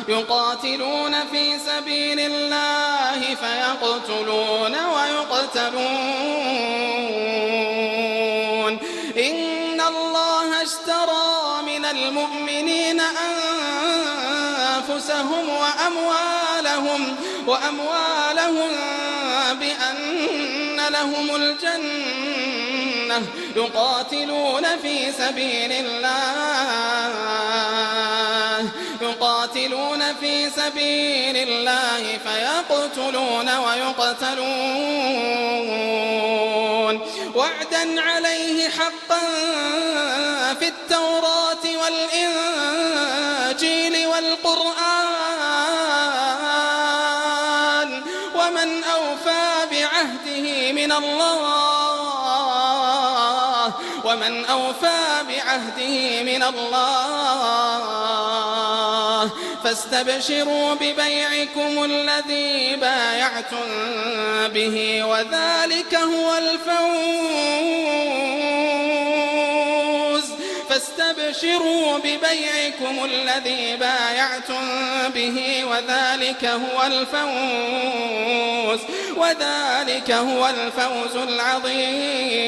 يقاتلون في سبيل الله فيقتلون ويقتلون. إن الله اشترى من المؤمنين أنفسهم وأموالهم بأن لهم الجنة يقاتلون في سبيل الله فيقتلون ويقتلون وعدا عليه حقا في التوراة والإنجيل والقرآن ومن أوفى بعهده من الله فاستبشروا ببيعكم الذي بايعتم به وذلك هو الفوز. فاستبشروا ببيعكم الذي بايعتم به وذلك هو الفوز العظيم.